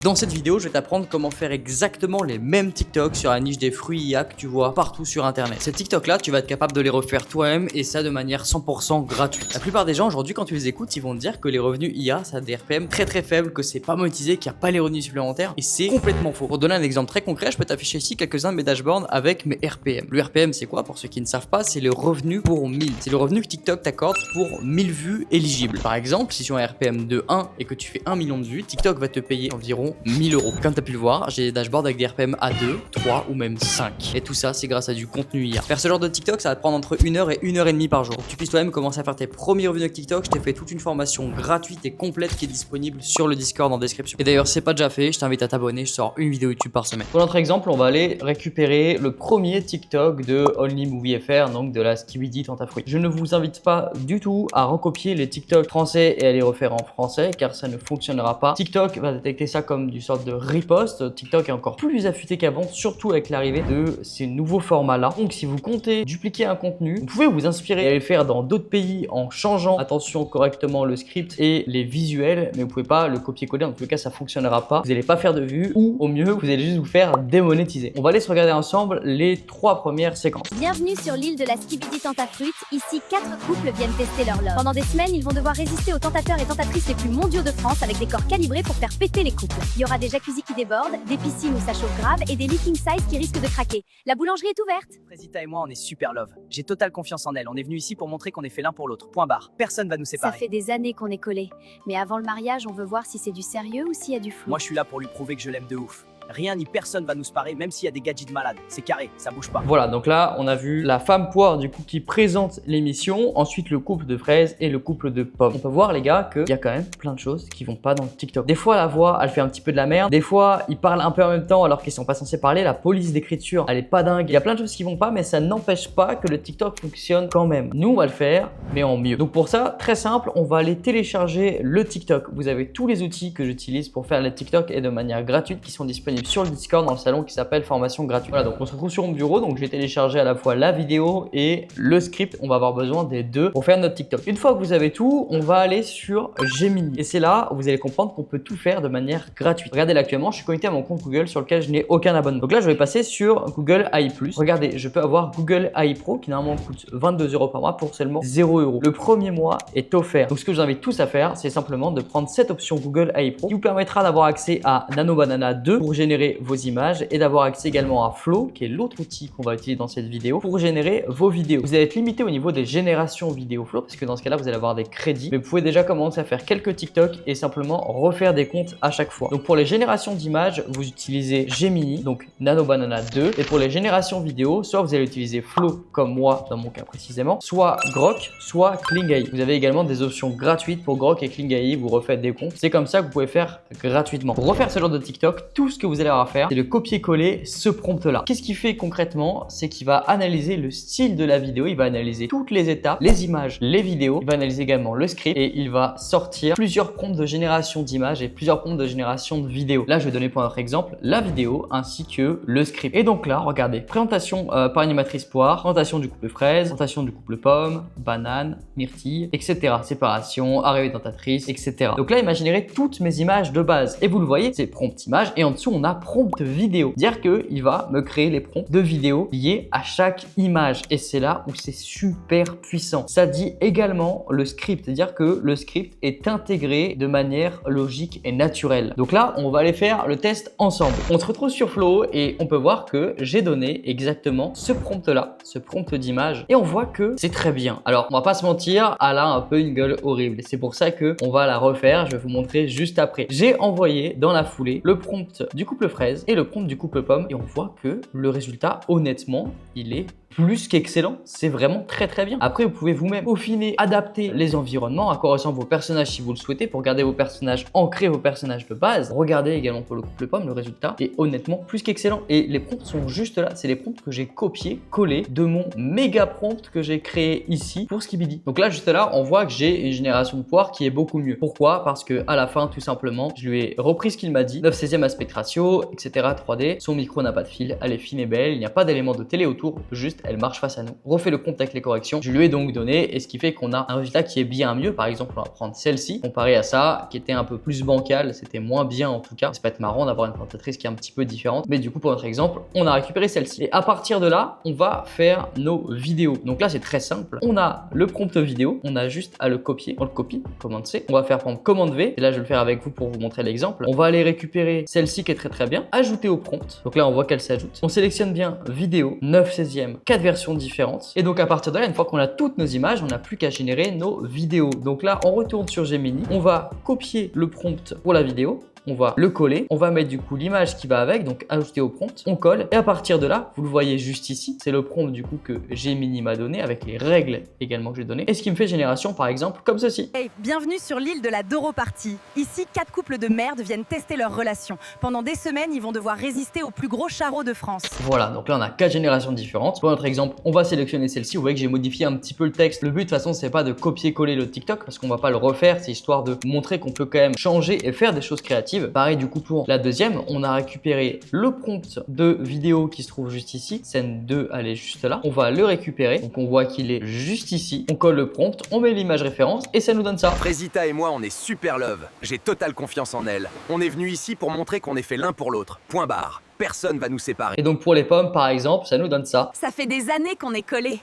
Dans cette vidéo, je vais t'apprendre comment faire exactement les mêmes TikTok sur la niche des fruits IA que tu vois partout sur internet. Ces TikTok là, tu vas être capable de les refaire toi-même et ça de manière 100% gratuite. La plupart des gens aujourd'hui, quand tu les écoutes, ils vont te dire que les revenus IA, ça a des RPM très faibles, que c'est pas monétisé, qu'il n'y a pas les revenus supplémentaires et c'est complètement faux. Pour donner un exemple très concret, je peux t'afficher ici quelques-uns de mes dashboards avec mes RPM. Le RPM, c'est quoi? Pour ceux qui ne savent pas, c'est le revenu pour 1000. C'est le revenu que TikTok t'accorde pour 1000 vues éligibles. Par exemple, si tu as un RPM de 1 et que tu fais 1 million de vues, TikTok va te payer environ 1000 euros. Comme tu as pu le voir, j'ai des dashboards avec des RPM à 2, 3 ou même 5. Et tout ça, c'est grâce à du contenu IA. Faire ce genre de TikTok, ça va te prendre entre 1 heure et 1 heure et demie par jour. Pour que tu puisses toi-même commencer à faire tes premiers revenus avec TikTok, je t'ai fait toute une formation gratuite et complète qui est disponible sur le Discord en description. Et d'ailleurs, si c'est pas déjà fait, je t'invite à t'abonner, je sors une vidéo YouTube par semaine. Pour notre exemple, on va aller récupérer le premier TikTok de OnlyMovieFR, donc de la Skibidi Tentafruit. Je ne vous invite pas du tout à recopier les TikTok français et à les refaire en français, car ça ne fonctionnera pas. TikTok va détecter ça comme du sorte de riposte. TikTok est encore plus affûté qu'avant, surtout avec l'arrivée de ces nouveaux formats-là. Donc, si vous comptez dupliquer un contenu, vous pouvez vous inspirer et le faire dans d'autres pays en changeant, attention, correctement le script et les visuels, mais vous pouvez pas le copier-coller. En tout cas, ça fonctionnera pas. Vous n'allez pas faire de vues ou au mieux, vous allez juste vous faire démonétiser. On va aller se regarder ensemble les 3 premières séquences. Bienvenue sur l'île de la Skibidi Tentafruit. Ici, 4 couples viennent tester leur love. Pendant des semaines, ils vont devoir résister aux tentateurs et tentatrices les plus mondiaux de France avec des corps calibrés pour faire péter les couples. Il y aura des jacuzzis qui débordent, des piscines où ça chauffe grave et des leaking size qui risquent de craquer. La boulangerie est ouverte. Présita et moi, on est super love. J'ai totale confiance en elle. On est venu ici pour montrer qu'on est fait l'un pour l'autre. Point barre. Personne va nous Ça séparer. fait des années qu'on est collés. Mais avant le mariage, on veut voir si c'est du sérieux ou s'il y a du flou. Moi, je suis là pour lui prouver que je l'aime de ouf. Rien ni personne va nous séparer, même s'il y a des gadgets de malades. C'est carré, ça bouge pas. Voilà, donc là, on a vu la femme poire du coup qui présente l'émission, ensuite le couple de fraises et le couple de pommes. On peut voir les gars qu'il y a quand même plein de choses qui vont pas dans le TikTok. Des fois, la voix, elle fait un petit peu de la merde. Des fois, ils parlent un peu en même temps alors qu'ils sont pas censés parler. La police d'écriture, elle est pas dingue. Il y a plein de choses qui vont pas, mais ça n'empêche pas que le TikTok fonctionne quand même. Nous, on va le faire, mais en mieux. Donc pour ça, très simple, on va aller télécharger le TikTok. Vous avez tous les outils que j'utilise pour faire les TikTok et de manière gratuite qui sont disponibles sur le Discord dans le salon qui s'appelle formation gratuite. Voilà, donc on se retrouve sur mon bureau, donc je vais télécharger à la fois la vidéo et le script. On va avoir besoin des deux pour faire notre TikTok. Une fois que vous avez tout, on va aller sur Gemini et c'est là où vous allez comprendre qu'on peut tout faire de manière gratuite. Regardez là, actuellement, je suis connecté à mon compte Google sur lequel je n'ai aucun abonnement. Donc là, je vais passer sur Google AI+. Regardez, je peux avoir Google AI Pro qui normalement coûte 22 € par mois pour seulement 0 €. Le premier mois est offert. Donc ce que je vous invite tous à faire, c'est simplement de prendre cette option Google AI Pro qui vous permettra d'avoir accès à Nano Banana 2 pour générer vos images et d'avoir accès également à Flow qui est l'autre outil qu'on va utiliser dans cette vidéo pour générer vos vidéos. Vous allez être limité au niveau des générations vidéo Flow parce que dans ce cas là vous allez avoir des crédits, mais vous pouvez déjà commencer à faire quelques TikTok et simplement refaire des comptes à chaque fois. Donc pour les générations d'images vous utilisez Gemini, donc Nano Banana 2, et pour les générations vidéo soit vous allez utiliser Flow comme moi dans mon cas précisément, soit Grok, soit Kling AI. Vous avez également des options gratuites pour Grok et Kling AI, vous refaites des comptes. C'est comme ça que vous pouvez faire gratuitement. Pour refaire ce genre de TikTok, tout ce que vous allez avoir à faire, c'est de copier-coller ce prompt-là. Qu'est-ce qu'il fait concrètement? C'est qu'il va analyser le style de la vidéo, il va analyser toutes les étapes, les images, les vidéos, il va analyser également le script et il va sortir plusieurs prompts de génération d'images et plusieurs prompts de génération de vidéos. Là, je vais donner pour notre exemple la vidéo ainsi que le script. Et donc là, regardez, présentation par animatrice poire, présentation du couple fraise, présentation du couple pomme, banane, myrtille, etc. Séparation, arrivée tentatrice, etc. Donc là, il m'a généré toutes mes images de base. Et vous le voyez, c'est prompt image et en dessous, on a prompt vidéo. Dire qu'il va me créer les prompts de vidéo liés à chaque image. Et c'est là où c'est super puissant. Ça dit également le script, c'est-à-dire que le script est intégré de manière logique et naturelle. Donc là, on va aller faire le test ensemble. On se retrouve sur Flow et on peut voir que j'ai donné exactement ce prompt-là, ce prompt d'image. Et on voit que c'est très bien. Alors, on va pas se mentir, elle a un peu une gueule horrible. C'est pour ça que on va la refaire. Je vais vous montrer juste après. J'ai envoyé dans la foulée le prompt du couple fraise et le prompt du couple pomme et on voit que le résultat, honnêtement, il est plus qu'excellent. C'est vraiment très bien. Après, vous pouvez vous-même peaufiner, adapter les environnements, à quoi ressemblent vos personnages si vous le souhaitez pour garder vos personnages, ancrer vos personnages de base. Regardez également pour le couple pomme, le résultat est honnêtement plus qu'excellent. Et les prompts sont juste là. C'est les prompts que j'ai copiés, collés de mon méga prompt que j'ai créé ici pour Skibidi. Donc là, juste là, on voit que j'ai une génération de poire qui est beaucoup mieux. Pourquoi? Parce que à la fin, tout simplement, je lui ai repris ce qu'il m'a dit. 9/16 aspect ratio, commerciaux, etc. 3D. Son micro n'a pas de fil, elle est fine et belle, il n'y a pas d'élément de télé autour, juste elle marche face à nous. On refait le compte avec les corrections. Je lui ai donc donné, et ce qui fait qu'on a un résultat qui est bien mieux. Par exemple, on va prendre celle-ci, comparé à ça, qui était un peu plus bancale, c'était moins bien en tout cas. Ça peut être marrant d'avoir une présentatrice qui est un petit peu différente, mais du coup, pour notre exemple, on a récupéré celle-ci. Et à partir de là, on va faire nos vidéos. Donc là, c'est très simple. On a le prompt vidéo, on a juste à le copier. On le copie, commande C. On va faire prendre commande V. Et là, je vais le faire avec vous pour vous montrer l'exemple. On va aller récupérer celle-ci qui est très bien. Ajouter au prompt. Donc là, on voit qu'elle s'ajoute. On sélectionne bien vidéo, 9/16e, 4 versions différentes. Et donc à partir de là, une fois qu'on a toutes nos images, on n'a plus qu'à générer nos vidéos. Donc là, on retourne sur Gemini. On va copier le prompt pour la vidéo. On va le coller, on va mettre du coup l'image qui va avec, donc ajouter au prompt, on colle et à partir de là, vous le voyez juste ici, c'est le prompt du coup que Gemini m'a donné avec les règles également que j'ai données et ce qui me fait génération par exemple comme ceci. Hey, bienvenue sur l'île de la Doro Party. Ici, 4 couples de merde viennent tester leur relation. Pendant des semaines, ils vont devoir résister au plus gros charreau de France. Voilà, donc là on a 4 générations différentes. Pour notre exemple, on va sélectionner celle-ci. Vous voyez que j'ai modifié un petit peu le texte. Le but de toute façon, c'est pas de copier-coller le TikTok parce qu'on va pas le refaire, c'est histoire de montrer qu'on peut quand même changer et faire des choses créatives. Pareil du coup pour la deuxième, on a récupéré le prompt de vidéo qui se trouve juste ici. Scène 2, elle est juste là. On va le récupérer. Donc on voit qu'il est juste ici. On colle le prompt, on met l'image référence et ça nous donne ça. Frésita et moi, on est super love. J'ai totale confiance en elle. On est venu ici pour montrer qu'on est fait l'un pour l'autre. Point barre. Personne va nous séparer. Et donc pour les pommes par exemple, ça nous donne ça. Ça fait des années qu'on est collés.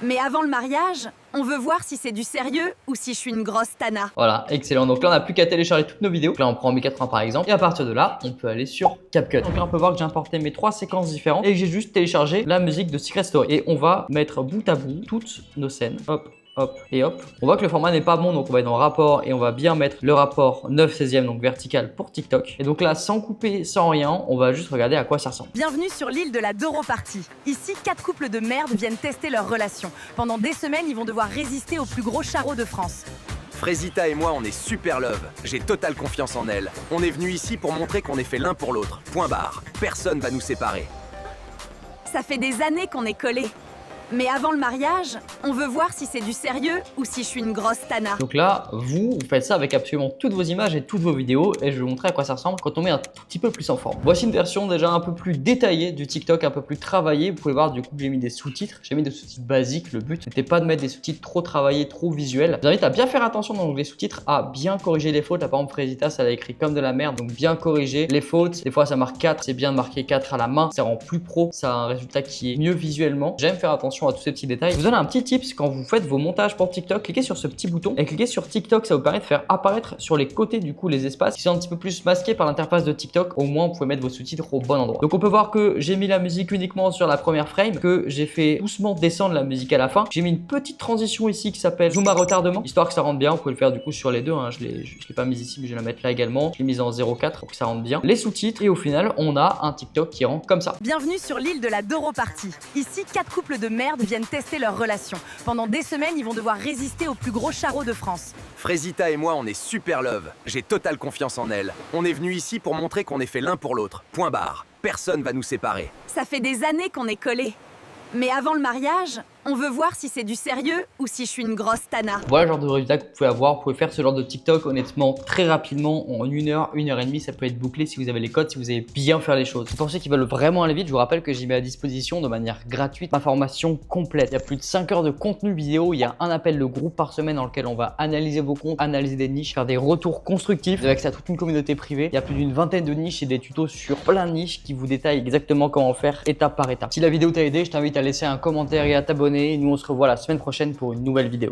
Mais avant le mariage, on veut voir si c'est du sérieux ou si je suis une grosse tana. Voilà, excellent. Donc là, on n'a plus qu'à télécharger toutes nos vidéos. Donc là, on prend 1080 par exemple. Et à partir de là, on peut aller sur CapCut. Donc là, on peut voir que j'ai importé mes 3 séquences différentes et que j'ai juste téléchargé la musique de Secret Story. Et on va mettre bout à bout toutes nos scènes. Hop. Hop et hop. On voit que le format n'est pas bon, donc on va être dans rapport et on va bien mettre le rapport 9/16e, donc vertical pour TikTok. Et donc là, sans couper, sans rien, on va juste regarder à quoi ça ressemble. Bienvenue sur l'île de la Doro Party. Ici, 4 couples de merde viennent tester leur relation. Pendant des semaines, ils vont devoir résister au plus gros charreau de France. Frésita et moi, on est super love. J'ai totale confiance en elle. On est venu ici pour montrer qu'on est fait l'un pour l'autre. Point barre. Personne va nous séparer. Ça fait des années qu'on est collés. Mais avant le mariage, on veut voir si c'est du sérieux ou si je suis une grosse tana. Donc là, vous faites ça avec absolument toutes vos images et toutes vos vidéos et je vais vous montrer à quoi ça ressemble quand on met un tout petit peu plus en forme. Voici une version déjà un peu plus détaillée du TikTok, un peu plus travaillée. Vous pouvez voir du coup que j'ai mis des sous-titres. J'ai mis des sous-titres basiques. Le but n'était pas de mettre des sous-titres trop travaillés, trop visuels. Je vous invite à bien faire attention dans les sous-titres, à bien corriger les fautes. Là par exemple, Frésita, ça l'a écrit comme de la merde, donc bien corriger les fautes. Des fois, ça marque 4, c'est bien de marquer 4 à la main. Ça rend plus pro, ça a un résultat qui est mieux visuellement. J'aime faire attention à tous ces petits détails. Je vous donne un petit tips quand vous faites vos montages pour TikTok, cliquez sur ce petit bouton et cliquez sur TikTok, ça vous permet de faire apparaître sur les côtés du coup les espaces qui sont un petit peu plus masqués par l'interface de TikTok. Au moins vous pouvez mettre vos sous-titres au bon endroit. Donc on peut voir que j'ai mis la musique uniquement sur la première frame, que j'ai fait doucement descendre la musique à la fin. J'ai mis une petite transition ici qui s'appelle zoom à retardement, histoire que ça rentre bien. Vous pouvez le faire du coup sur les deux, hein. Je l'ai pas mise ici mais je vais la mettre là également. Je l'ai mise en 0,4 pour que ça rentre bien. Les sous-titres et au final on a un TikTok qui rentre comme ça. Bienvenue sur l'île de la Doro Party. Ici, 4 couples de merde viennent tester leur relation. Pendant des semaines, ils vont devoir résister au plus gros charreau de France. Frésita et moi, on est super love. J'ai totale confiance en elle. On est venu ici pour montrer qu'on est fait l'un pour l'autre. Point barre. Personne va nous séparer. Ça fait des années qu'on est collés. Mais avant le mariage, on veut voir si c'est du sérieux ou si je suis une grosse tana. Voilà le genre de résultat que vous pouvez avoir. Vous pouvez faire ce genre de TikTok honnêtement très rapidement en 1 heure, 1 heure et demie. Ça peut être bouclé si vous avez les codes, si vous avez bien faire les choses. Pour ceux qui veulent vraiment aller vite, je vous rappelle que j'y mets à disposition de manière gratuite ma formation complète. Il y a plus de 5 heures de contenu vidéo. Il y a un appel de groupe par semaine dans lequel on va analyser vos comptes, analyser des niches, faire des retours constructifs. Vous avez accès à toute une communauté privée. Il y a plus d'une vingtaine de niches et des tutos sur plein de niches qui vous détaillent exactement comment faire étape par étape. Si la vidéo t'a aidé, je t'invite à laisser un commentaire et à t'abonner. Nous on se revoit la semaine prochaine pour une nouvelle vidéo.